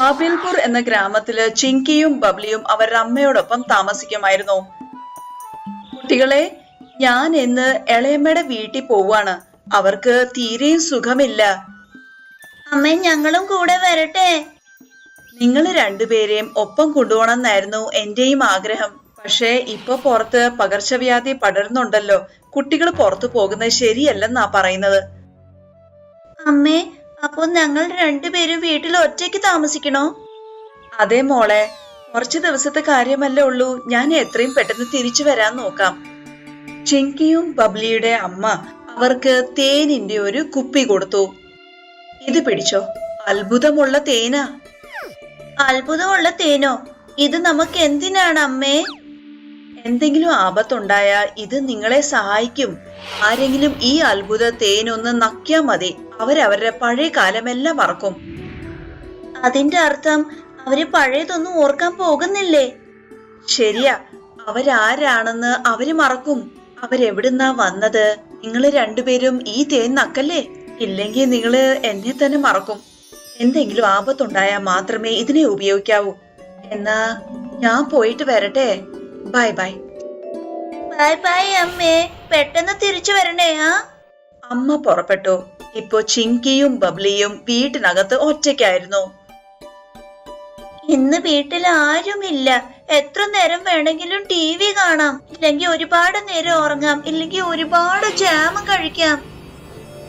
ഹാബിൽപൂർ എന്ന ഗ്രാമത്തില് ചിങ്കിയും ബബ്ലിയും അവരുടെ അമ്മയോടൊപ്പം താമസിക്കുമായിരുന്നു. കുട്ടികളെ, ഞാൻ ഇന്ന് ഇളയമ്മയുടെ വീട്ടിൽ പോവാണ്. അവർക്ക് തീരെയും സുഖമില്ല. അമ്മേ, ഞങ്ങളും കൂടെ വരട്ടെ? നിങ്ങൾ രണ്ടുപേരെയും ഒപ്പം കൊണ്ടുപോകണമെന്നായിരുന്നു എന്റെയും ആഗ്രഹം. പക്ഷേ ഇപ്പൊ പുറത്ത് പകർച്ചവ്യാധി പടരുന്നുണ്ടല്ലോ. കുട്ടികൾ പുറത്തു പോകുന്നത് ശരിയല്ലെന്നാ പറയുന്നത്. അമ്മേ, അപ്പൊ ഞങ്ങൾ രണ്ടുപേരും വീട്ടിൽ ഒറ്റയ്ക്ക് താമസിക്കണോ? അതെ മോളെ, കുറച്ചു ദിവസത്തെ കാര്യമല്ലേ ഉള്ളൂ. ഞാൻ എത്രയും പെട്ടെന്ന് തിരിച്ചു വരാൻ നോക്കാം. ചിങ്കിയും ബബ്ലിയുടെ അമ്മ അവർക്ക് തേനിന്റെ ഒരു കുപ്പി കൊടുത്തു. ഇത് പിടിച്ചോ, അത്ഭുതമുള്ള തേനാ. അത്ഭുതമുള്ള തേനോ? ഇത് നമുക്ക് എന്തിനാണ് അമ്മേ? എന്തെങ്കിലും ആപത്തുണ്ടായ ഇത് നിങ്ങളെ സഹായിക്കും. ആരെങ്കിലും ഈ അത്ഭുത തേനൊന്ന് നക്കിയാ മതി, അവരവരുടെ പഴയ കാലമെല്ലാം മറക്കും. അതിന്റെ അർത്ഥം അവര് പഴയതൊന്നും ഓർക്കാൻ പോകുന്നില്ലേ? ശരിയാ, അവരാരാണെന്ന് അവര് മറക്കും. അവരെവിടുന്നാ വന്നത്? നിങ്ങള് രണ്ടുപേരും ഈ തേൻ നക്കല്ലേ? ഇല്ലെങ്കിൽ നിങ്ങള് എന്നെ തന്നെ മറക്കും. എന്തെങ്കിലും ആപത്തുണ്ടായാൽ മാത്രമേ ഇതിനെ ഉപയോഗിക്കാവൂ. എന്നാ ഞാൻ പോയിട്ട് വരട്ടെ. Bye bye. ബൈ ബൈ അമ്മേ, പെട്ടെന്ന് തിരിച്ചു വരണേ. അമ്മ പുറപ്പെട്ടു. ഇപ്പൊ ചിങ്കിയും ബബ്ലിയും വീട്ടിനകത്ത് ഒറ്റയ്ക്കായിരുന്നു. ഇന്ന് വീട്ടിൽ ആരുമില്ല. എത്ര നേരം വേണമെങ്കിലും TV കാണാം, ഇല്ലെങ്കിൽ ഒരുപാട് നേരം ഉറങ്ങാം, ഇല്ലെങ്കിൽ ഒരുപാട് ജാം കഴിക്കാം.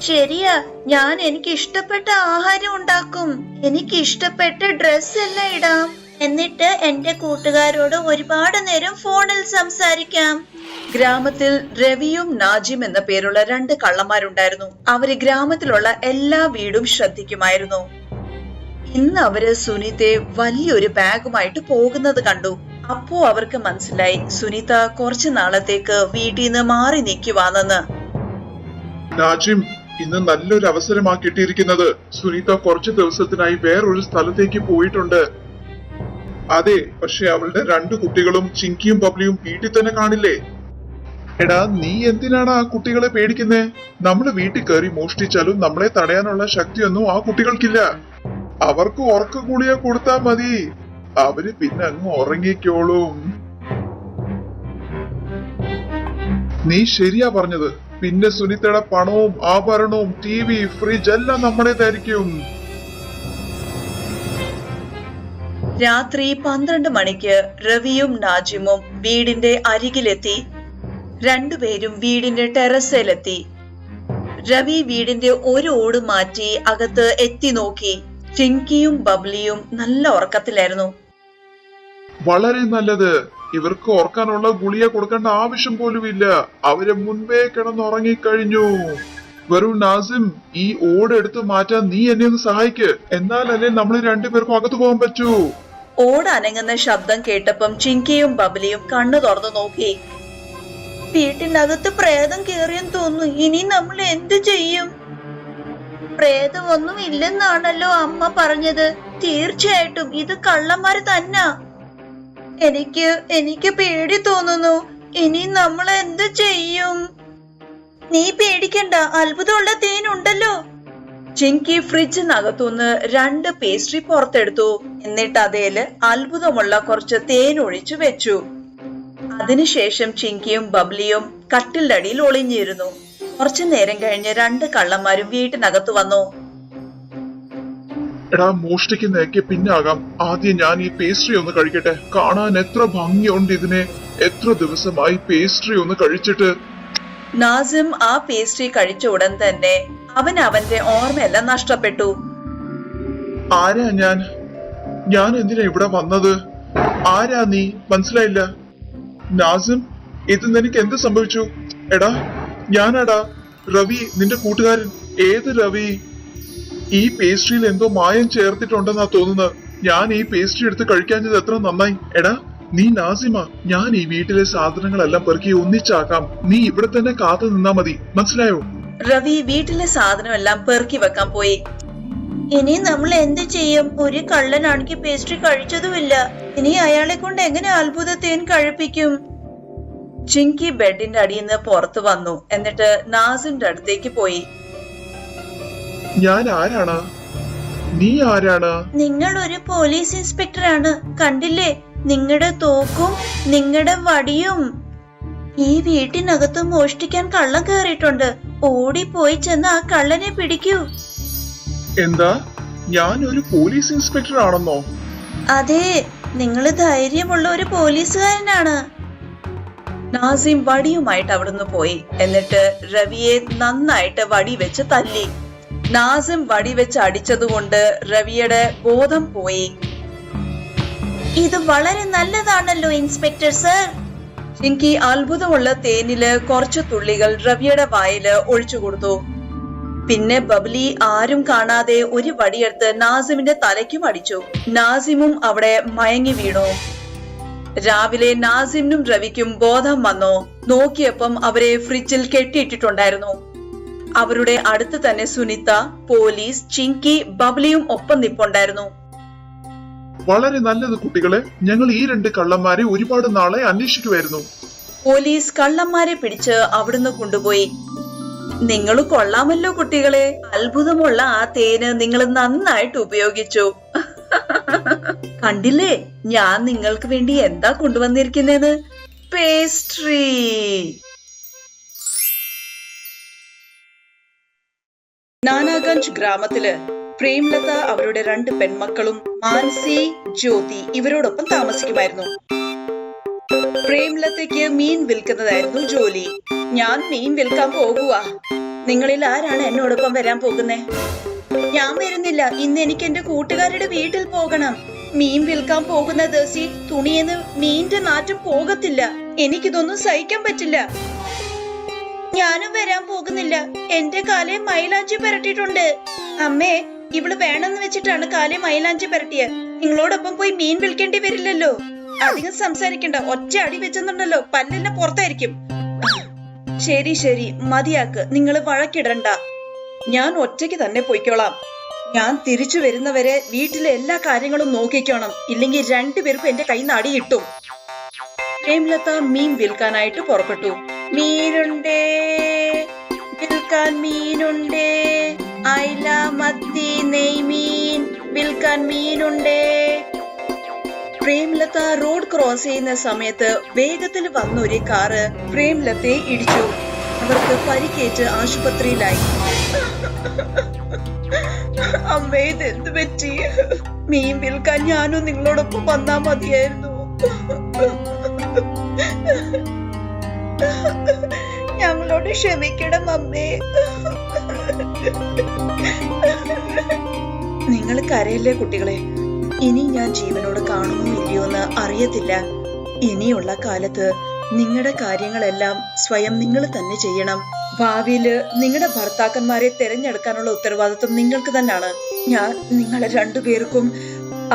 ശരിയാ, ഞാൻ എനിക്ക് ഇഷ്ടപ്പെട്ട ആഹാരം ഉണ്ടാക്കും, എനിക്ക് ഇഷ്ടപ്പെട്ട ഡ്രസ് എല്ലാം ഇടാം, എന്നിട്ട് എന്റെ കൂട്ടുകാരോട് ഒരുപാട് നേരം ഫോണിൽ സംസാരിക്കാം. ഗ്രാമത്തിൽ രവിയും നാജിം എന്ന പേരുള്ള 2 കള്ളന്മാരുണ്ടായിരുന്നു. അവര് ഗ്രാമത്തിലുള്ള എല്ലാ വീടും ശ്രദ്ധിക്കുമായിരുന്നു. ഇന്ന് അവര് സുനിതയെ വലിയൊരു ബാഗുമായിട്ട് പോകുന്നത് കണ്ടു. അപ്പോ അവർക്ക് മനസ്സിലായി സുനിത കുറച്ചു നാളത്തേക്ക് വീട്ടിൽ നിന്ന് മാറി നിൽക്കുവാണെന്ന്. നാജിം, ഇന്ന് നല്ലൊരു അവസരമാ കിട്ടിയിരിക്കുന്നത്. സുനിത കുറച്ചു ദിവസത്തിനായി വേറൊരു സ്ഥലത്തേക്ക് പോയിട്ടുണ്ട്. അതെ, പക്ഷെ അവളുടെ 2 കുട്ടികളും ചിങ്കിയും ബബ്ലിയും വീട്ടിൽ തന്നെ കാണില്ലേ? എടാ, നീ എന്തിനാണ് ആ കുട്ടികളെ പേടിക്കുന്നേ? നമ്മള് വീട്ടിൽ കയറി മോഷ്ടിച്ചാലും നമ്മളെ തടയാനുള്ള ശക്തിയൊന്നും ആ കുട്ടികൾക്കില്ല. അവർക്ക് ഉറക്ക ഗുളിക കൊടുത്താ മതി, അവര് പിന്നെ അങ്ങ് ഉറങ്ങിക്കോളും. നീ ശരിയാ പറഞ്ഞത്. പിന്നെ സുനിതയുടെ പണവും ആഭരണവും TV, ഫ്രിഡ്ജ് എല്ലാം നമ്മുടേതായിരിക്കും. രാത്രി 12 മണിക്ക് രവിയും നാജിമും വീടിന്റെ അരികിലെത്തി. രണ്ടുപേരും വീടിന്റെ ടെറസിലെത്തി. രവി വീടിന്റെ ഒരു ഓട് മാറ്റി അകത്ത് എത്തി നോക്കി. ചിങ്കിയും ബബ്ലിയും നല്ല ഉറക്കത്തിലായിരുന്നു. വളരെ നല്ലത്. ഇവർക്ക് ഓർക്കാനുള്ള ഗുളിക കൊടുക്കേണ്ട ആവശ്യം പോലുമില്ല. അവര് മുൻപേ കിടന്നുറങ്ങിക്കഴിഞ്ഞു. വരൂ നാസിം, ഈ ഓട് എടുത്ത് മാറ്റാൻ നീ എന്നെ ഒന്ന് സഹായിക്ക്. എന്നാലല്ലേ നമ്മൾ 2 പേർക്കും അകത്തു പോകാൻ പറ്റൂ. ഓട് അനങ്ങുന്ന ശബ്ദം കേട്ടപ്പം ചിങ്കിയും ബബ്ലിയും കണ്ണു തുറന്നു നോക്കി. വീട്ടിനകത്ത് പ്രേതം കേറിയെന്ന് തോന്നുന്നു. ഇനി നമ്മൾ എന്ത് ചെയ്യും? പ്രേതമൊന്നും ഇല്ലെന്നാണല്ലോ അമ്മ പറഞ്ഞത്. തീർച്ചയായിട്ടും ഇത് കള്ളന്മാര് തന്നെ. എനിക്ക് പേടി തോന്നുന്നു. ഇനി നമ്മൾ എന്ത് ചെയ്യും? നീ പേടിക്കണ്ട, അത്ഭുതമുള്ള തേനുണ്ടല്ലോ. ചിങ്കി ഫ്രിഡ്ജിനകത്തുനിന്ന് 2 പേസ്ട്രി പുറത്തെടുത്തു. എന്നിട്ട് അതേല് അത്ഭുതമുള്ള കുറച്ച് തേൻ ഒഴിച്ചു വെച്ചു. അതിനുശേഷം ചിങ്കിയും ബബ്ലിയും കട്ടിലിന്റെ അടിയിൽ ഒളിഞ്ഞിരുന്നു. കുറച്ചു നേരം കഴിഞ്ഞ് 2 കള്ളന്മാരും വീട്ടിനകത്ത് വന്നു. എടാ, മോഷ്ടിക്കുന്നതൊക്കെ പിന്നാകാം. ആദ്യം ഞാൻ ഈ പേസ്ട്രി ഒന്ന് കഴിക്കട്ടെ. കാണാൻ എത്ര ഭംഗിയുണ്ട് ഇതിനെ. എത്ര ദിവസമായി പേസ്ട്രി ഒന്ന് കഴിച്ചിട്ട്. നാസിം ആ പേസ്ട്രി കഴിച്ച ഉടൻ തന്നെ അവന്റെ ഓർമ്മയെല്ലാം നഷ്ടപ്പെട്ടു. ആരാ ഞാൻ എന്തിനാ ഇവിടെ വന്നത്? ആരാ നീ? മനസ്സിലായില്ല. നാസിം, ഇത് നിനക്ക് എന്ത് സംഭവിച്ചു? എടാ, ഞാനാടാ രവി, നിന്റെ കൂട്ടുകാരൻ. ഏത് രവി? ഈ പേസ്ട്രിയിൽ എന്തോ മായം ചേർത്തിട്ടുണ്ടെന്നാ തോന്നുന്നത്. ഞാൻ ഈ പേസ്ട്രി എടുത്ത് കഴിക്കാഞ്ഞത് എത്ര നന്നായി. എടാ, നീ നാസിമ. ഞാൻ ഈ വീട്ടിലെ സാധനങ്ങളെല്ലാം പെറുക്കി ഒന്നിച്ചാക്കാം. നീ ഇവിടെ തന്നെ കാത്തു നിന്നാ മതി, മനസ്സിലായോ? രവി വീട്ടിലെ സാധനമെല്ലാം പെറുക്കി വെക്കാൻ പോയി. ഇനി നമ്മൾ എന്ത് ചെയ്യും? ഒരു കള്ളനാണെങ്കിൽ പേസ്ട്രി കഴിച്ചതുമില്ല. ഇനി അയാളെ കൊണ്ട് എങ്ങനെ അത്ഭുത തേൻ കഴിപ്പിക്കും? ചിങ്കി ബെഡിന്റെ അടിയിൽ നിന്ന് പുറത്തു വന്നു. എന്നിട്ട് നാസിന്റെ അടുത്തേക്ക് പോയി. ഞാൻ ആരാണ്? നീ ആരാണ്? നിങ്ങൾ ഒരു പോലീസ് ഇൻസ്പെക്ടറാണ്. കണ്ടില്ലേ, നിങ്ങളുടെ തോക്കും നിങ്ങളുടെ വടിയും. ഈ വീട്ടിനകത്ത് മോഷ്ടിക്കാൻ കള്ളം കയറിയിട്ടുണ്ട്. ഓടിപ്പോയി ചെന്ന് ആ കള്ളനെ പിടിക്കൂ. എന്താ, ഞാൻ ഒരു പോലീസ് ഇൻസ്പെക്ടർ ആണെന്നോ? അതെ, നിങ്ങള് ധൈര്യമുള്ള ഒരു പോലീസുകാരനാണ്. നാസിം വടിയുമായിട്ട് അവിടുന്ന് പോയി. എന്നിട്ട് രവിയെ നന്നായിട്ട് വടി വെച്ച് തല്ലി. നാസിം വടി വെച്ച് അടിച്ചതുകൊണ്ട് രവിയുടെ ബോധം പോയി. ഇത് വളരെ നല്ലതാണല്ലോ ഇൻസ്പെക്ടർ സർ. ചിങ്കി അത്ഭുതമുള്ള തേനില് കുറച്ചു തുള്ളികൾ രവിയുടെ വായില് ഒഴിച്ചു കൊടുത്തു. പിന്നെ ബബ്ലി ആരും കാണാതെ ഒരു വടിയെടുത്ത് നാസിമിന്റെ തലയ്ക്കും അടിച്ചു. നാസിമും അവിടെ മയങ്ങി വീണു. രാവിലെ നാസിമിനും രവിക്കും ബോധം വന്നു. നോക്കിയപ്പം അവരെ ഫ്രിഡ്ജിൽ കെട്ടിയിട്ടിട്ടുണ്ടായിരുന്നു. അവരുടെ അടുത്ത് തന്നെ സുനിത, പോലീസ്, ചിങ്കി, ബബ്ലിയും ഒപ്പം നിപ്പുണ്ടായിരുന്നു. വളരെ നല്ലത് കുട്ടികളെ, ഞങ്ങൾ ഈ 2 കള്ളന്മാരെ ഒരുപാട് നാളെ അന്വേഷിക്കുമായിരുന്നു. പോലീസ് കള്ളന്മാരെ പിടിച്ച് അവിടുന്ന് കൊണ്ടുപോയി. നിങ്ങൾ കൊള്ളാമല്ലോ കുട്ടികളെ, അത്ഭുതമുള്ള ആ തേന് നിങ്ങൾ നന്നായിട്ട് ഉപയോഗിച്ചു. കണ്ടില്ലേ, ഞാൻ നിങ്ങൾക്ക് വേണ്ടി എന്താ കൊണ്ടുവന്നിരിക്കുന്നത്? പേസ്ട്രി. നാനാഗഞ്ച് ഗ്രാമത്തില് പ്രേംലത അവരുടെ 2 പെൺമക്കളും മാനസി, ജ്യോതി ഇവരോടൊപ്പം താമസിക്കുമായിരുന്നു. പ്രേംലതയ്ക്ക് മീൻ വിൽക്കുന്നതായിരുന്നു ജോലി. ഞാൻ മീൻ വിൽക്കാൻ പോകുക. നിങ്ങളിൽ ആരാണ് എന്നോടൊപ്പം വരാൻ പോകുന്നേ? ഞാൻ വരുന്നില്ല. ഇന്ന് എനിക്ക് എന്റെ കൂട്ടുകാരുടെ വീട്ടിൽ പോകണം. മീൻ വിൽക്കാൻ പോകുന്ന ദിവസം തുണിയെന്ന് മീനിന്റെ നാറ്റം പോകത്തില്ല. എനിക്കിതൊന്നും സഹിക്കാൻ പറ്റില്ല. ഞാനും വരാൻ പോകുന്നില്ല. എന്റെ കാലെ മൈലാഞ്ചി പരട്ടിയിട്ടുണ്ട്. അമ്മേ, ഇവള് വേണമെന്ന് വെച്ചിട്ടാണ് കാലെ മൈലാഞ്ചി പരട്ടിയത്. നിങ്ങളോടൊപ്പം പോയി മീൻ വിൽക്കേണ്ടി വരില്ലല്ലോ. അധികം സംസാരിക്കണ്ട. ഒറ്റ അടി വെച്ചെന്നുണ്ടല്ലോ പല്ലെല്ലാം പുറത്തായിരിക്കും. ശരി ശരി, മതിയാക്ക്. നിങ്ങൾ വഴക്കിടണ്ട. ഞാൻ ഒറ്റയ്ക്ക് തന്നെ പോയിക്കോളാം. ഞാൻ തിരിച്ചു വരുന്നവരെ വീട്ടിലെ എല്ലാ കാര്യങ്ങളും നോക്കിക്കോണം. ഇല്ലെങ്കിൽ 2 പേർക്കും എന്റെ കൈ നടി കിട്ടും. പ്രേംലത മീൻ വിൽക്കാനായിട്ട് പുറപ്പെട്ടു. മീനുണ്ടേ, വിൽക്കാൻ മീനുണ്ടേ. അയില, മത്തി, നെയ്മീൻ വിൽക്കാൻ മീനുണ്ടേ. പ്രേംലത റോഡ് ക്രോസ് ചെയ്യുന്ന സമയത്ത് വേഗത്തിൽ വന്ന ഒരു കാറ് പ്രേംലതയെ ഇടിച്ചു. അവർക്ക് പരിക്കേറ്റ് ആശുപത്രിയിലായി. അമ്മേ, ഇതെന്ത് പറ്റി? മീൻ വിൽക്കാൻ ഞാനും നിങ്ങളോടൊപ്പം വന്നാ മതിയായിരുന്നു. ഞങ്ങളോട് ക്ഷമിക്കണം അമ്മേ. നിങ്ങൾ കരയല്ലേ കുട്ടികളെ. ഇനി ഞാൻ ജീവനോട് കാണുമോ ഇല്ലയോ എന്ന് അറിയത്തില്ല. ഇനിയുള്ള കാലത്ത് നിങ്ങളുടെ കാര്യങ്ങളെല്ലാം സ്വയം നിങ്ങൾ തന്നെ ചെയ്യണം. ഭാവിയില് നിങ്ങളുടെ ഭർത്താക്കന്മാരെ തിരഞ്ഞെടുക്കാനുള്ള ഉത്തരവാദിത്വം നിങ്ങൾക്ക് തന്നെയാണ്. ഞാൻ നിങ്ങളെ 2 പേർക്കും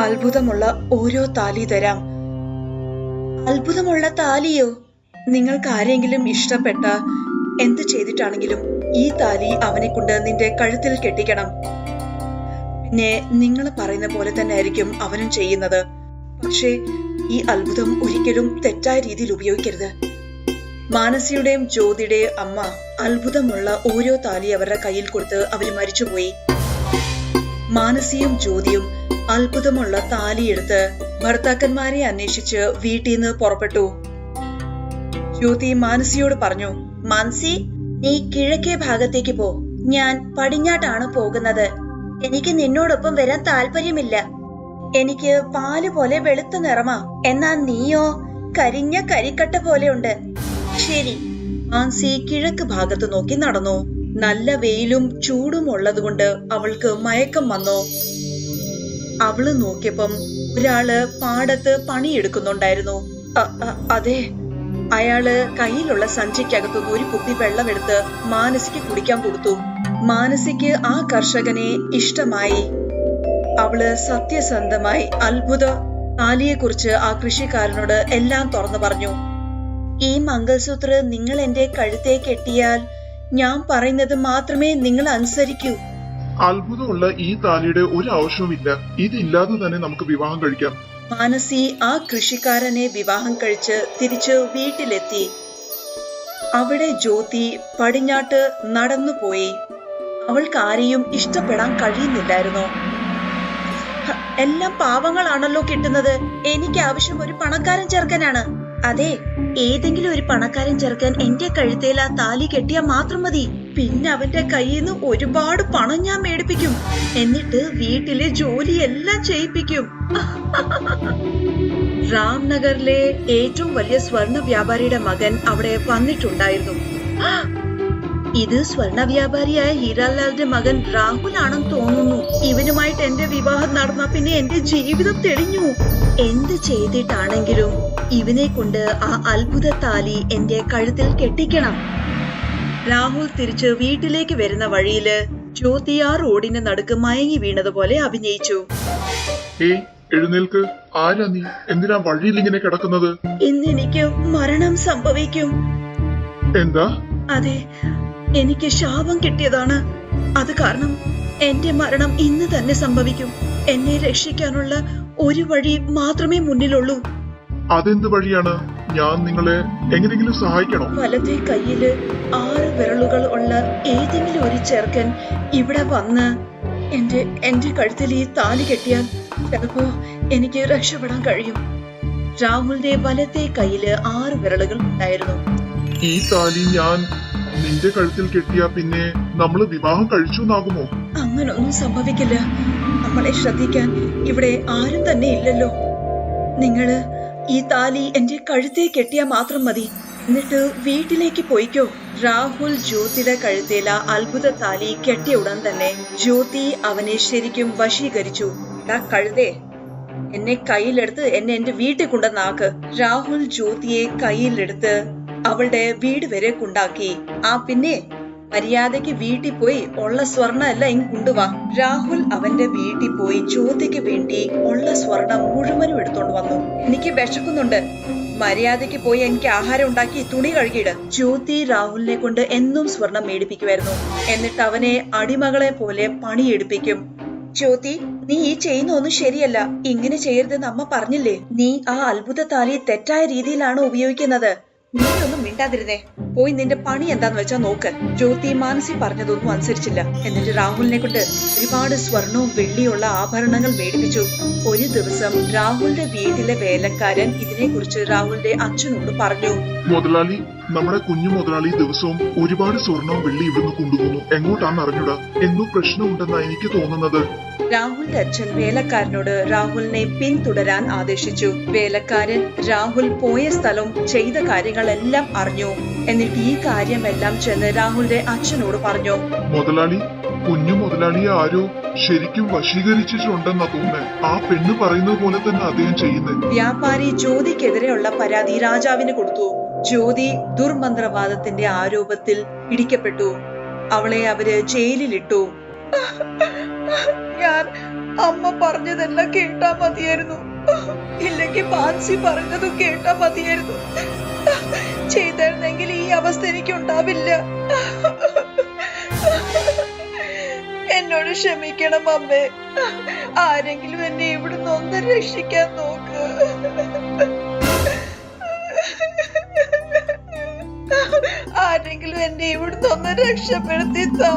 അത്ഭുതമുള്ള ഓരോ താലി തരാം. അത്ഭുതമുള്ള താലിയോ? നിങ്ങൾക്ക് ആരെങ്കിലും ഇഷ്ടപ്പെട്ട എന്ത് ചെയ്തിട്ടാണെങ്കിലും ഈ താലി അവനെ കൊണ്ട് നിന്റെ കഴുത്തിൽ കെട്ടിക്കണം. പിന്നെ നിങ്ങൾ പറയുന്ന പോലെ തന്നെ ആയിരിക്കും അവനും ചെയ്യുന്നത്. പക്ഷേ ഈ അത്ഭുതം ഒരിക്കലും തെറ്റായ രീതിയിൽ ഉപയോഗിക്കരുത്. മാനസിയുടെയും ജ്യോതിയുടെയും അമ്മ അത്ഭുതമുള്ള ഓരോ താലി അവരുടെ കയ്യിൽ കൊടുത്ത് അവര് മരിച്ചുപോയി. മാനസിയും ജ്യോതിയും അത്ഭുതമുള്ള താലിയെടുത്ത് ഭർത്താക്കന്മാരെ അന്വേഷിച്ച് വീട്ടിൽ നിന്ന് പുറപ്പെട്ടു. ജ്യോതി മാനസിയോട് പറഞ്ഞു, മാൻസി, നീ കിഴക്കേ ഭാഗത്തേക്ക് പോ. ഞാൻ പടിഞ്ഞാട്ടാണ് പോകുന്നത്. എനിക്ക് നിന്നോടൊപ്പം വരാൻ താല്പര്യമില്ല. എനിക്ക് പാല് പോലെ വെളുത്ത നിറമാ. എന്നാ നീയോ കരിഞ്ഞ കരിക്കട്ട പോലെയുണ്ട്. ശരി. മാൻസി കിഴക്ക് ഭാഗത്ത് നോക്കി നടന്നു. നല്ല വെയിലും ചൂടും ഉള്ളതുകൊണ്ട് അവൾക്ക് മയക്കം വന്നു. അവള് നോക്കിയപ്പം ഒരാള് പാടത്ത് പണിയെടുക്കുന്നുണ്ടായിരുന്നു. അതെ, അയാള് കയ്യിലുള്ള സഞ്ചിക്കകത്തുനിന്ന് ഒരു കുപ്പി വെള്ളമെടുത്ത് മാനസിക്ക് കുടിക്കാൻ കൊടുത്തു. മാനസിക്ക് ആ കർഷകനെ ഇഷ്ടമായി. അവള് സത്യസന്ധമായി അത്ഭുത താലിയെ കുറിച്ച് ആ കൃഷിക്കാരനോട് എല്ലാം തുറന്നു പറഞ്ഞു. ഈ മംഗൾസൂത്ര നിങ്ങൾ എന്റെ കഴുത്തേ കെട്ടിയാൽ ഞാൻ പറയുന്നത് മാത്രമേ നിങ്ങൾ അനുസരിക്കൂ. അത്ഭുതമുള്ള ഈ താലിയുടെ ഒരു ആവശ്യവുമില്ല. ഇതില്ലാതെ തന്നെ നമുക്ക് വിവാഹം കഴിക്കാം. മാനസി ആ കൃഷിക്കാരനെ വിവാഹം കഴിച്ച് തിരിച്ച് വീട്ടിലെത്തി. അവിടെ ജ്യോതി പടിഞ്ഞാട്ട് നടന്നുപോയി. അവൾക്ക് ആരെയും ഇഷ്ടപ്പെടാൻ കഴിയുന്നില്ലായിരുന്നു. എല്ലാം പാവങ്ങളാണല്ലോ കിട്ടുന്നത്. എനിക്ക് ആവശ്യം ഒരു പണക്കാരൻ ചെറുക്കനാണ്. അതെ, ഏതെങ്കിലും ഒരു പണക്കാരൻ ചെറുക്കൻ എന്റെ കഴുത്തേൽ ആ താലി കെട്ടിയാൽ മാത്രം മതി. പിന്നെ അവന്റെ കയ്യിൽ നിന്ന് ഒരുപാട് പണം ഞാൻ മേടിപ്പിക്കും. എന്നിട്ട് വീട്ടിലെ ജോലിയെല്ലാം ചെയ്യിപ്പിക്കും. രാംനഗറിലെ ഏറ്റവും വലിയ സ്വർണ വ്യാപാരിയുടെ മകൻ അവിടെ വന്നിട്ടുണ്ടായിരുന്നു. ഇത് സ്വർണ വ്യാപാരിയായ ഹീരാലാലിന്റെ മകൻ രാഹുൽ ആണെന്ന് തോന്നുന്നു. ഇവനുമായിട്ട് എന്റെ വിവാഹം നടന്ന പിന്നെ എന്റെ ജീവിതം തെളിഞ്ഞു. എന്ത് ചെയ്തിട്ടാണെങ്കിലും ഇവനെ കൊണ്ട് ആ അത്ഭുത താലി എന്റെ കഴുത്തിൽ കെട്ടിക്കണം. രാഹുൽ തിരിച്ച് വീട്ടിലേക്ക് വരുന്ന വഴിയില് ജ്യോതി ആ റോഡിന് നടുക്ക് മയങ്ങി വീണതുപോലെ അഭിനയിച്ചു. എഴുന്നേൽക്ക്. ആരാ നീ? എന്തിനാ വഴിയിൽ ഇങ്ങനെ കിടക്കുന്നത്? ഇന്ന് എനിക്ക് മരണം സംഭവിക്കും. എന്താ? അതെ, എനിക്ക് ശാപം കിട്ടിയതാണ്. അത് കാരണം എന്റെ മരണം ഇന്ന് തന്നെ സംഭവിക്കും. എന്നെ രക്ഷിക്കാനുള്ള ഒരു വഴി മാത്രമേ മുന്നിലുള്ളൂ. അതെന്ത് വഴിയാണ്? ഞാൻ നിങ്ങളെ എങ്ങനെയെങ്കിലും സഹായിക്കണോ? വലത്തെ കയ്യില് 6 വിരലുകൾ ഉള്ള ഏതെങ്കിലും ഒരു ചെറുക്കൻ ഇവിടെ വന്ന് എന്റെ കഴുത്തിൽ ഈ താലി കെട്ടിയാൽ ചിലപ്പോ എനിക്ക് രക്ഷപ്പെടാൻ കഴിയും. രാഹുലിന്റെ വലത്തെ കയ്യില് 6 വിരലുകൾ ഉണ്ടായിരുന്നു. ഈ താലി ഞാൻ നിന്റെ കഴുത്തിൽ കെട്ടിയാ പിന്നെ നമ്മള് വിവാഹം കഴിച്ചു എന്നാകുമോ? അങ്ങനൊന്നും സംഭവിക്കില്ല. നമ്മളെ ശ്രദ്ധിക്കാൻ ഇവിടെ ആരും തന്നെ ഇല്ലല്ലോ. നിങ്ങള് ഈ താലി എന്റെ കഴുത്തേ കെട്ടിയാ മാത്രം മതി. എന്നിട്ട് വീട്ടിലേക്ക് പോയിക്കോ. രാഹുൽ ജ്യോതിയുടെ കഴുത്തേല അത്ഭുത താലി കെട്ടിയ ഉടൻ തന്നെ ജ്യോതി അവനെ ശരിക്കും വശീകരിച്ചു. കഴുതേ, എന്നെ കയ്യിലെടുത്ത് എന്നെ എന്റെ വീട്ടിൽ കൊണ്ടുവന്നാക്ക്. രാഹുൽ ജ്യോതിയെ കയ്യിലെടുത്ത് അവളുടെ വീട് വരെ കൊണ്ടാക്കി. പിന്നെ മര്യാദയ്ക്ക് വീട്ടിൽ പോയി ഉള്ള സ്വർണ്ണ എല്ലാം ഇങ്ങ് കൊണ്ടുവാ. രാഹുൽ അവന്റെ വീട്ടിൽ പോയി ജ്യോതിക്ക് വേണ്ടി ഉള്ള സ്വർണം മുഴുവനും എടുത്തോണ്ട് വന്നു. എനിക്ക് വിശക്കുന്നുണ്ട്, മര്യാദയ്ക്ക് പോയി എനിക്ക് ആഹാരം ഉണ്ടാക്കി തുണി കഴുകിയിട്. ജ്യോതി രാഹുലിനെ കൊണ്ട് എന്നും സ്വർണം മേടിപ്പിക്കുമായിരുന്നു. എന്നിട്ട് അവനെ അടിമകളെ പോലെ പണിയെടുപ്പിക്കും. ജ്യോതി, നീ ഈ ചെയ്യുന്ന ഒന്നും ശരിയല്ല. ഇങ്ങനെ ചെയ്യരുതെന്ന് അമ്മ പറഞ്ഞില്ലേ? നീ ആ അത്ഭുത താലി തെറ്റായ രീതിയിലാണ് ഉപയോഗിക്കുന്നത്. നീ ഒന്നും മിണ്ടാതിരുന്നേ. പോയി നിന്റെ പണി എന്താന്ന് വെച്ചാ നോക്ക്. ജ്യോതി മാനസി പറഞ്ഞതൊന്നും അനുസരിച്ചില്ല. എന്നിട്ട് രാഹുലിനെ കൊണ്ട് ഒരുപാട് സ്വർണവും വെള്ളിയുള്ള ആഭരണങ്ങൾ മേടിപ്പിച്ചു. ഒരു ദിവസം രാഹുലിന്റെ വീട്ടിലെ വേലക്കാരൻ ഇതിനെ കുറിച്ച് രാഹുലിന്റെ അച്ഛനോട് പറഞ്ഞു. മുതലാളി, നമ്മുടെ കുഞ്ഞു മുതലാളി ദിവസവും ഒരുപാട് സ്വർണവും വെള്ളി ഇവിടുന്ന് കൊണ്ടുപോകുന്നു. എങ്ങോട്ടാന്ന് അറിഞ്ഞൂടാ. എന്തോ പ്രശ്നമുണ്ടെന്നാ എനിക്ക് തോന്നുന്നത്. രാഹുലിന്റെ അച്ഛൻ വേലക്കാരനോട് രാഹുലിനെ പിന്തുടരാൻ ആദേശിച്ചു. വേലക്കാരൻ രാഹുൽ പോയ സ്ഥലവും ചെയ്ത കാര്യങ്ങളെല്ലാം അറിഞ്ഞു. എന്നിട്ട് ഈ കാര്യമെല്ലാം ചെന്ന് രാഹുലിന്റെ അച്ഛനോട് പറഞ്ഞു. മുതലാളി, കുഞ്ഞു മുതലാളിയെ ആരോ ശരിക്കും വശീകരിച്ചിട്ടുണ്ടെന്നാ തോന്നുന്നത്. ആ പെണ്ണ് പറയുന്നത് പോലെ തന്നെ അദ്ദേഹം ചെയ്യുന്നത്. വ്യാപാരി ജ്യോതിക്കെതിരെയുള്ള പരാതി രാജാവിന് കൊടുത്തു. ജ്യോതി ദുർമന്ത്രവാദത്തിന്റെ ആരോപത്തിൽ പിടിക്കപ്പെട്ടു. അവളെ അവര് ജയിലിലിട്ടു. ഞാൻ അമ്മ പറഞ്ഞതെല്ലാം കേട്ടാ മതിയായിരുന്നു, ഇല്ലെങ്കിൽ മാൻസി പറഞ്ഞതും കേട്ടാ മതിയായിരുന്നു. ചെയ്തിരുന്നെങ്കിൽ ഈ അവസ്ഥ എനിക്ക് ഉണ്ടാവില്ല. എന്നോട് ക്ഷമിക്കണം അമ്മേ. ആരെങ്കിലും എന്നെ ഇവിടുന്ന് ഒന്ന് രക്ഷിക്കാൻ നോക്ക്. ആരെങ്കിലും എന്നെ ഇവിടുന്ന് ഒന്ന് രക്ഷപ്പെടുത്തി താ.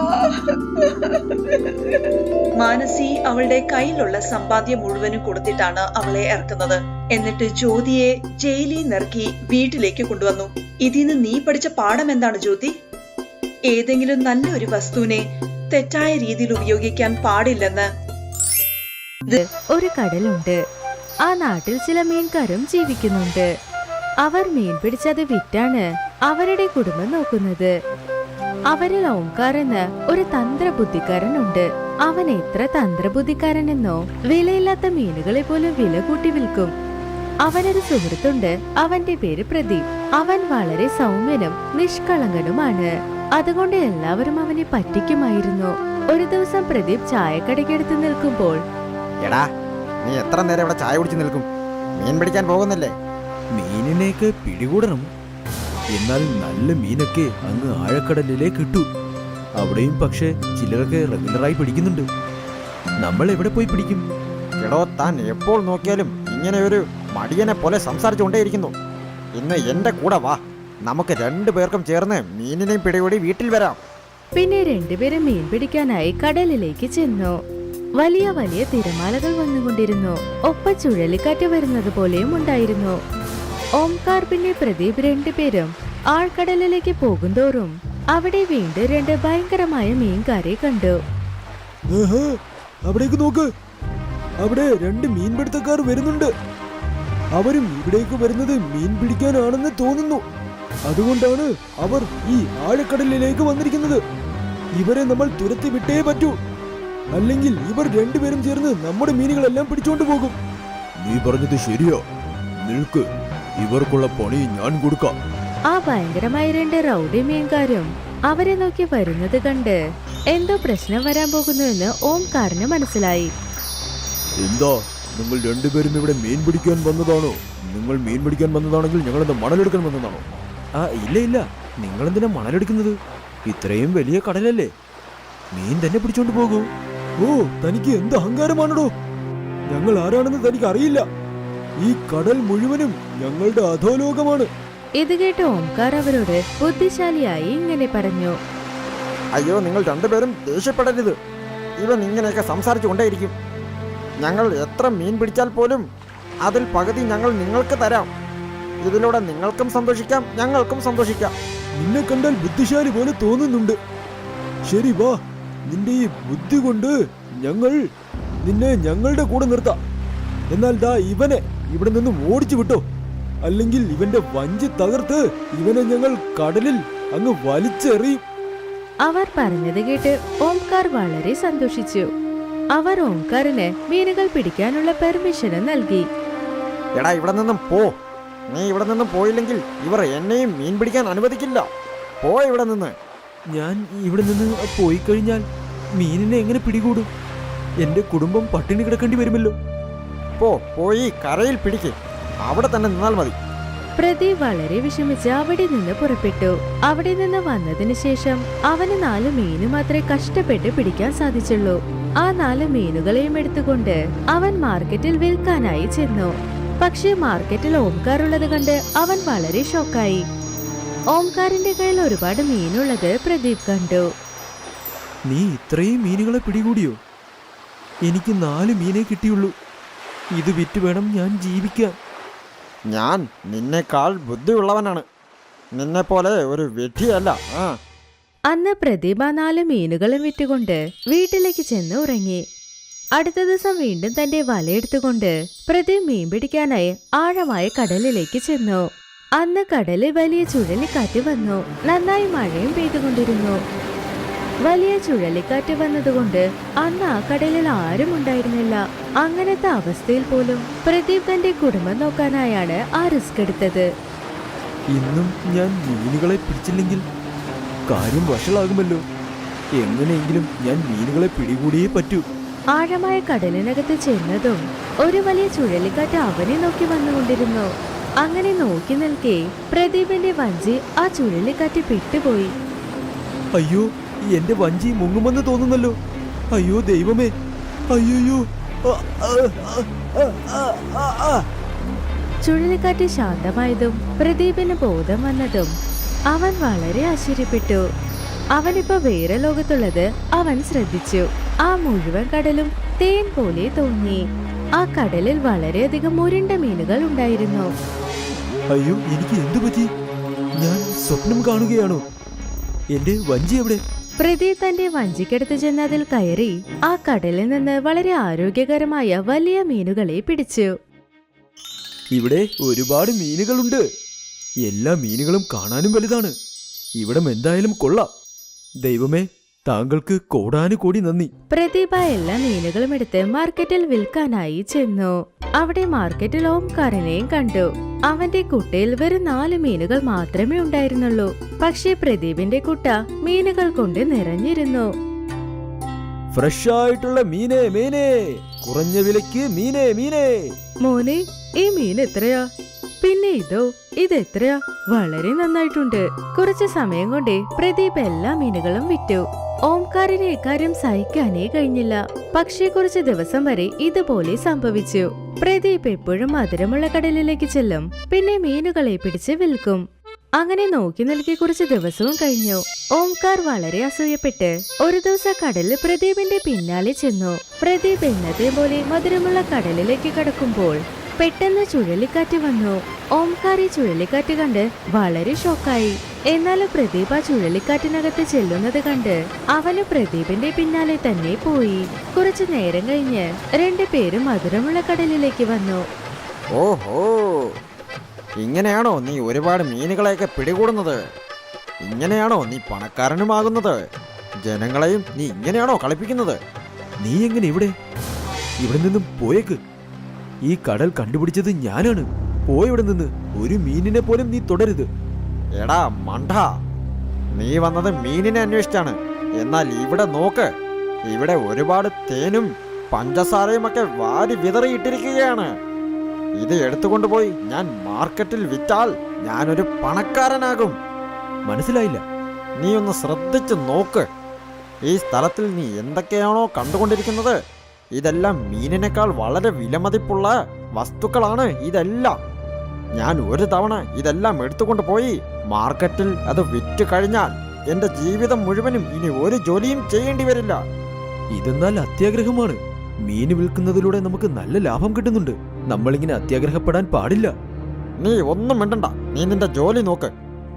മാനസി അവളുടെ കയ്യിലുള്ള സമ്പാദ്യം മുഴുവനും കൊടുത്തിട്ടാണ് അവളെ ഇറക്കുന്നത്. എന്നിട്ട് ജ്യോതിയെ ജയിലിൽ നിറക്കി വീട്ടിലേക്ക് കൊണ്ടുവന്നു. ഇതിന്ന് നീ പഠിച്ച പാഠം എന്താണ് ജ്യോതി? ഏതെങ്കിലും നല്ലൊരു വസ്തുവിനെ തെറ്റായ രീതിയിൽ ഉപയോഗിക്കാൻ പാടില്ലെന്ന്. ഒരു കടലുണ്ട്. ആ നാട്ടിൽ ചില മീൻകാരും ജീവിക്കുന്നുണ്ട്. അവർ മീൻ പിടിച്ചത് വിറ്റാണ് അവരുടെ കുടുംബം നോക്കുന്നത്. അവരിൽ ഓംകാർ എന്ന ഒരു തന്ത്രബുദ്ധിക്കാരനുണ്ട്. അവൻ എത്ര തന്ത്രബുദ്ധിക്കാരനെന്നോ വിലയില്ലാത്ത മീനുകളെ പോലും വില കൂട്ടി വിൽക്കും. അവനൊരു സുഹൃത്തുണ്ട്. അവന്റെ പേര് പ്രദീപ്. അവൻ വളരെ സൗമ്യനും നിഷ്കളങ്കനുമാണ്. അതുകൊണ്ട് എല്ലാവരും അവനെ പറ്റിക്കുമായിരുന്നു. ഒരു ദിവസം പ്രദീപ് ചായക്കടയ്ക്കടുത്ത് നിൽക്കുമ്പോൾ, എടാ, നീ എത്ര നേരം ഇവിടെ ചായ കുടിച്ച് നിൽക്കും? മീൻ പിടിക്കാൻ പോകുന്നില്ലേ? മീനിനെയൊക്കെ പിടികൂടണം. എന്നാൽ നല്ല മീനൊക്കെ അങ്ങ് ആഴക്കടലിലേക്ക് ഇട്ടു. അവിടെയും പക്ഷെ ചിലരൊക്കെ റെഗുലറായി പിടിക്കുന്നുണ്ട്. നമ്മൾ എവിടെ പോയി പിടിക്കും? എടോ, താൻ എപ്പോൾ നോക്കിയാലും ഇങ്ങനെ ഒരു മടിയനെ പോലെ സംസാരിച്ചുകൊണ്ടേയിരിക്കുന്നു. ഇന്ന് എന്റെ കൂടെ വാ, നമുക്ക് 2 പേർക്കും ചേർന്ന് മീനിനെയും പിടികൂടി വീട്ടിൽ വരാം. പിന്നെ 2 പേരും മീൻ പിടിക്കാനായി കടലിലേക്ക് ചെന്നു. വലിയ വലിയ തിരമാലകൾ വന്നുകൊണ്ടിരുന്നു. ഒപ്പ ചുഴലിക്കാറ്റ് വരുന്നത് പോലെയും ഉണ്ടായിരുന്നു. ഓംകാർ പിന്നെ പ്രദീപ് രണ്ടുപേരും ആഴ്ക്കടലിലേക്ക് പോകുന്തോറും അവിടെ വീണ്ടും രണ്ട് ഭയങ്കരമായ മീൻകാരെ കണ്ടു. അവിടേക്ക് നോക്ക്, അവിടെ രണ്ട് മീൻപിടുത്തക്കാർ വരുന്നുണ്ട്. അവരും ഇവിടേക്ക് വരുന്നത് മീൻ പിടിക്കാനാണെന്ന് തോന്നുന്നു. അതുകൊണ്ടാണ് അവർ ഈ ആഴക്കടലിലേക്ക് വന്നിരിക്കുന്നത്. ഇവരെ നമ്മൾ തുരത്തി വിട്ടേ പറ്റൂ, അല്ലെങ്കിൽ ഇവർ രണ്ടുപേരും ചേർന്ന് നമ്മുടെ മീനുകളെല്ലാം പിടിച്ചോണ്ട് പോകും. നീ പറഞ്ഞത് ശരിയോ? നിൽക്ക്, ഇവർക്കുള്ള പണി ഞാൻ കൊടുക്കാം. ആ ഭയങ്കരമായ രണ്ട് റൗഡി മീൻകാരും അവരെ നോക്കി വരുന്നത് കണ്ട് എന്തോ പ്രശ്നം വരാൻ പോകുന്നുവെന്ന് ഓംകാറിന് മനസ്സിലായി. എന്താ, നിങ്ങൾ രണ്ടുപേരും ഇവിടെ മീൻ പിടിക്കാൻ വന്നതാണോ? നിങ്ങൾ മീൻ പിടിക്കാൻ വന്നതാണെങ്കിൽ ഞങ്ങളെന്താ മണലെടുക്കാൻ വന്നതാണോ? ഇല്ല ഇല്ല, നിങ്ങളെന്തിനാ മണലെടുക്കുന്നത്? ഇത്രയും വലിയ കടലല്ലേ, മീൻ തന്നെ പിടിച്ചോണ്ട് പോകൂ. ഓ, തനിക്ക് എന്ത് അഹങ്കാരമാണോ? ഞങ്ങൾ ആരാണെന്ന് തനിക്ക് അറിയില്ല. ഈ കടൽ മുഴുവനും ഞങ്ങളുടെ അധോലോകമാണ്. ഇത് കേട്ട് ഓംകാർ അവരോട് ബുദ്ധിശാലിയായി ഇങ്ങനെ പറഞ്ഞു. അയ്യോ, നിങ്ങൾ രണ്ടുപേരും ദേഷ്യപ്പെടരുത്. ഇവൻ ഇങ്ങനെയൊക്കെ സംസാരിച്ചു കൊണ്ടേയിരിക്കും. ഞങ്ങൾ എത്ര മീൻ പിടിച്ചാൽ പോലും അതിൽ പകുതി ഞങ്ങൾ നിങ്ങൾക്ക് തരാം. ഇതിലൂടെ നിങ്ങൾക്കും സന്തോഷിക്കാം, ഞങ്ങൾക്കും സന്തോഷിക്കാം. നിന്നെ കണ്ടാൽ ബുദ്ധിശാലി പോലെ തോന്നുന്നുണ്ട്. ശരി, വാ, നിന്റെ ഈ ബുദ്ധി കൊണ്ട് ഞങ്ങൾ നിന്നെ ഞങ്ങളുടെ കൂടെ നിർത്താം. എന്നാൽ ദാ ഇവനെ ഇവിടെ നിന്നും ഓടിച്ചു വിട്ടോ, അല്ലെങ്കിൽ ഇവന്റെ വഞ്ചി തകർത്ത് ഇവനെ ഞങ്ങൾ കടലിൽ അങ്ങ് വലിച്ചെറിയും. അവർ പറഞ്ഞത് കേട്ട് ഓംകാർ വളരെ സന്തോഷിച്ചു. അവർ ഓംകാറിന് മീനുകൾ പിടിക്കാനുള്ള പെർമിഷനും നൽകി. എടാ, ഇവിടെ നിന്നും പോ. നീ ഇവിടെ നിന്നും പോയില്ലെങ്കിൽ ഇവർ എന്നെയും മീൻ പിടിക്കാൻ അനുവദിക്കില്ല. പോ ഇവിടെ നിന്ന്. ഞാൻ ഇവിടെ നിന്ന് പോയി കഴിഞ്ഞാൽ മീനിനെ എങ്ങനെ പിടികൂടും? എന്റെ കുടുംബം പട്ടിണി കിടക്കേണ്ടി വരുമല്ലോ. പോയി കരയിൽ പിടിക്ക്. അവിടെ തന്നെ നിന്നാൽ മതി. പ്രദീപ് വളരെ വിഷമിച്ച് അവിടെ നിന്ന് പുറപ്പെട്ടു. അവിടെ നിന്ന് വന്നതിന് ശേഷം അവന് 4 മീന് മാത്രമേ കഷ്ടപ്പെട്ട് പിടിക്കാൻ സാധിച്ചുള്ളൂ. ആ 4 മീനുകളെയും എടുത്തുകൊണ്ട് അവൻ മാർക്കറ്റിൽ വിൽക്കാനായി ചെന്നു. പക്ഷേ മാർക്കറ്റിൽ ഓംകാർ ഉള്ളത് കണ്ട് അവൻ വളരെ ഷോക്കായി. ഓംകാറിന്റെ കയ്യിൽ ഒരുപാട് മീനുള്ളത് പ്രദീപ് കണ്ടു. നീ ഇത്രയും മീനുകളെ പിടികൂടിയോ? എനിക്ക് 4 മീനേ കിട്ടിയുള്ളൂ. ഇത് വിറ്റ് വേണം ഞാൻ ജീവിക്കാൻ. ഞാൻ നിന്നേക്കാൾ ബുദ്ധിയുള്ളവനാണ്. നിന്നെപ്പോലെ ഒരു വെട്ടിയല്ല. അന്ന് പ്രദീപ 4 മീനുകളും വിറ്റുകൊണ്ട് വീട്ടിലേക്ക് ചെന്ന് ഉറങ്ങി. അടുത്ത ദിവസം വീണ്ടും തന്റെ വലയെടുത്തുകൊണ്ട് പ്രദീപ് മീൻ പിടിക്കാനായി ആഴമായ കടലിലേക്ക് ചെന്നു. അന്ന് കടലിൽ വലിയ ചുഴലിക്കാറ്റ് വന്നു. നന്നായി മഴയും പെയ്തുകൊണ്ടിരുന്നു. വലിയ ചുഴലിക്കാറ്റ് വന്നതുകൊണ്ട് അന്ന് ആ കടലിൽ ആരും ഉണ്ടായിരുന്നില്ല. അങ്ങനത്തെ അവസ്ഥയിൽ പോലും പ്രദീപ് തന്റെ കുടുംബം നോക്കാനായാണ് ആ റിസ്ക് എടുത്തത്. ഇന്നും ഞാൻ മീനുകളെ പിടിച്ചില്ലെങ്കിൽ കാര്യം വഷളാകുമല്ലോ. എങ്ങനെയെങ്കിലും ഞാൻ മീനുകളെ പിടികൂടിയേ പറ്റൂ. ആഴമായ കടലിനകത്ത് ചെന്നതും ഒരു വലിയ ചുഴലിക്കാറ്റ് അവനെ നോക്കി വന്നുകൊണ്ടിരുന്നു. അങ്ങനെ നോക്കി നിൽക്കെ പ്രദീപിന്റെ വഞ്ചി ആ ചുഴലിക്കാറ്റ് പെട്ടുപോയി. അയ്യോ, എന്റെ വഞ്ചി മുങ്ങുമെന്ന് തോന്നുന്നല്ലോ. അയ്യോ ദൈവമേ, അയ്യോ. ചുഴലിക്കാറ്റ് ശാന്തമായതും പ്രദീപിന് ബോധം വന്നതും അവൻ വളരെ ആശ്ചര്യപ്പെട്ടു. അവനിപ്പോ വേറെ ലോകത്തുള്ളത് അവൻ ശ്രദ്ധിച്ചു. ആ മുഴുവൻ കടലും തേൻ പോലെ തോന്നി. ആ കടലിൽ വളരെയധികം ഉരുണ്ട മീനുകൾ ഉണ്ടായിരുന്നു. അയ്യോ, എനിക്ക് എന്തു പറ്റി? ഞാൻ സ്വപ്നം കാണുകയാണോ? എന്റെ വഞ്ചി എവിടെ? പ്രദീപ് തന്റെ വഞ്ചിക്കടുത്ത് ചെന്ന് അതിൽ കയറി ആ കടലിൽ നിന്ന് വളരെ ആരോഗ്യകരമായ വലിയ മീനുകളെ പിടിച്ചു. ഇവിടെ ഒരുപാട് മീനുകളുണ്ട്. എല്ലാ മീനുകളും കാണാനും വലുതാണ്. ഇവിടം എന്തായാലും കൊള്ളാം. ദൈവമേ, താങ്കൾക്ക് കോടാനുകോടി നന്ദി. പ്രദീപ എല്ലാ മീനുകളും എടുത്ത് മാർക്കറ്റിൽ വിൽക്കാനായി ചെന്നു. അവിടെ മാർക്കറ്റിൽ ഓംകാറിനെയും കണ്ടു. അവന്റെ കുട്ടയിൽ വെറും 4 മീനുകൾ മാത്രമേ ഉണ്ടായിരുന്നുള്ളൂ. പക്ഷേ പ്രദീപിന്റെ കുട്ട മീനുകൾ കൊണ്ട് നിറഞ്ഞിരുന്നു. ഫ്രഷ് ആയിട്ടുള്ള മീനേ മീനേ, കുറഞ്ഞ വിലക്ക് മീനേ മീനേ. മോനെ, ഈ മീൻ എത്രയാ? പിന്നെ ഇതെത്രയാ? വളരെ നന്നായിട്ടുണ്ട്. കുറച്ച് സമയം കൊണ്ടേ പ്രദീപ് എല്ലാ മീനുകളും വിറ്റു. ഓംകാറിന് ഇക്കാര്യം സഹിക്കാനേ കഴിഞ്ഞില്ല. പക്ഷേ കുറച്ച് ദിവസം വരെ ഇതുപോലെ സംഭവിച്ചു. പ്രദീപ് എപ്പോഴും മധുരമുള്ള കടലിലേക്ക് ചെല്ലും. പിന്നെ മീനുകളെ പിടിച്ച് വിൽക്കും. അങ്ങനെ നോക്കി നിൽക്കി കുറച്ച് ദിവസവും കഴിഞ്ഞു. ഓംകാർ വളരെ അസൂയപ്പെട്ട് ഒരു ദിവസം കടലിൽ പ്രദീപിന്റെ പിന്നാലെ ചെന്നു. പ്രദീപ് എന്നത്തെ പോലെ മധുരമുള്ള കടലിലേക്ക് കടക്കുമ്പോൾ പെട്ടെന്ന് ചുഴലിക്കാറ്റ് വന്നു. ഓംകാർ ഈ ചുഴലിക്കാറ്റ് കണ്ട് വളരെ ഷോക്കായി. എന്നാൽ പ്രദീപ് ആ ചുഴലിക്കാറ്റിനകത്ത് ചെല്ലുന്നത് കണ്ട് അവന് പ്രദീപിന്റെ പിന്നാലെ തന്നെ പോയി. കുറച്ചു നേരം കഴിഞ്ഞ് രണ്ടുപേരും മധുരമുള്ള കടലിലേക്ക് വന്നു. ഓഹോ, ഇങ്ങനെയാണോ നീ ഒരുപാട് മീനുകളെയൊക്കെ പിടികൂടുന്നത്? ഇങ്ങനെയാണോ നീ പണക്കാരനുമാകുന്നത്? ജനങ്ങളെയും നീ ഇങ്ങനെയാണോ കളിപ്പിക്കുന്നത്? നീ എങ്ങനെ ഇവിടെ നിന്നും പോയേക്ക്. ഈ കടൽ കണ്ടുപിടിച്ചത് ഞാനാണ്. പോയിവിടെ നിന്ന്. ഒരു മീനിനെ പോലും നീ തുടരുത്. എടാ മണ്ട, നീ വന്നത് മീനിനെ അന്വേഷിച്ചാണ്. എന്നാൽ ഇവിടെ നോക്ക്, ഇവിടെ ഒരുപാട് തേനും പഞ്ചസാരയും ഒക്കെ വാരി വിതറിയിട്ടിരിക്കുകയാണ്. ഇത് എടുത്തുകൊണ്ടുപോയി ഞാൻ മാർക്കറ്റിൽ വിറ്റാൽ ഞാനൊരു പണക്കാരനാകും. മനസ്സിലായില്ല. നീ ഒന്ന് ശ്രദ്ധിച്ച് നോക്ക്. ഈ സ്ഥലത്തിൽ നീ എന്തൊക്കെയാണോ കണ്ടുകൊണ്ടിരിക്കുന്നത്, ഇതെല്ലാം മീനിനേക്കാൾ വളരെ വിലമതിപ്പുള്ള വസ്തുക്കളാണ് ഇതെല്ലാം. ഞാൻ ഒരു തവണ ഇതെല്ലാം എടുത്തുകൊണ്ട് പോയി മാർക്കറ്റിൽ അത് വിറ്റ് കഴിഞ്ഞാൽ എന്റെ ജീവിതം മുഴുവനും ഇനി ഒരു ജോലിയും ചെയ്യേണ്ടി വരില്ല. ഇതെന്നാൽ അത്യാഗ്രഹമാണ്. മീന് വിൽക്കുന്നതിലൂടെ നമുക്ക് നല്ല ലാഭം കിട്ടുന്നുണ്ട്. നമ്മളിങ്ങനെ അത്യാഗ്രഹപ്പെടാൻ പാടില്ല. നീ ഒന്നും മിണ്ടണ്ട, നീ നിന്റെ ജോലി നോക്ക്.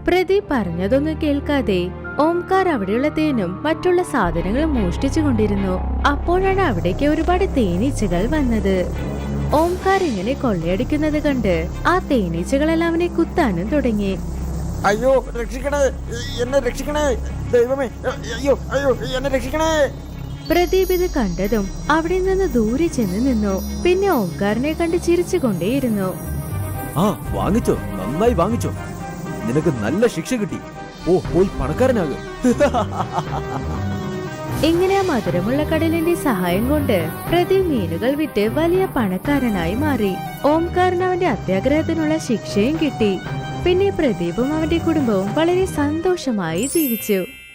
പ്രദീപ് പറഞ്ഞതൊന്നും കേൾക്കാതെ ഓംകാർ അവിടെയുള്ള തേനും മറ്റുള്ള സാധനങ്ങളും മോഷ്ടിച്ചു കൊണ്ടിരുന്നു. അപ്പോഴാണ് അവിടേക്ക് ഒരുപാട് തേനീച്ചകൾ വന്നത്. ഓംകാർ ഇങ്ങനെ കൊള്ളയടിക്കുന്നത് കണ്ട് ആ തേനീച്ചകളെല്ലാം അവനെ കുത്താനും തുടങ്ങി. അയ്യോ രക്ഷിക്കണേ, എന്നെ രക്ഷിക്കണേ, ദൈവമേ, അയ്യോ അയ്യോ എന്നെ രക്ഷിക്കണേ. പ്രദീപ് ഇത് കണ്ടതും അവിടെ നിന്ന് ദൂരെ ചെന്ന് നിന്നു. പിന്നെ ഓംകാറിനെ കണ്ട് ചിരിച്ചുകൊണ്ടേയിരുന്നു. ആ, വാങ്ങിച്ചോ, നന്നായി വാങ്ങിച്ചോ. നിനക്ക് നല്ല ശിക്ഷ കിട്ടി. ഓ, പോയി പണക്കാരനാകും. ഇങ്ങനെ ആ മധുരമുള്ള കടലിന്റെ സഹായം കൊണ്ട് പ്രദീപ് മീനുകൾ വിറ്റ് വലിയ പണക്കാരനായി മാറി. ഓംകാറിന് അവന്റെ അത്യാഗ്രഹത്തിനുള്ള ശിക്ഷയും കിട്ടി. പിന്നെ പ്രദീപും അവന്റെ കുടുംബവും വളരെ സന്തോഷമായി ജീവിച്ചു.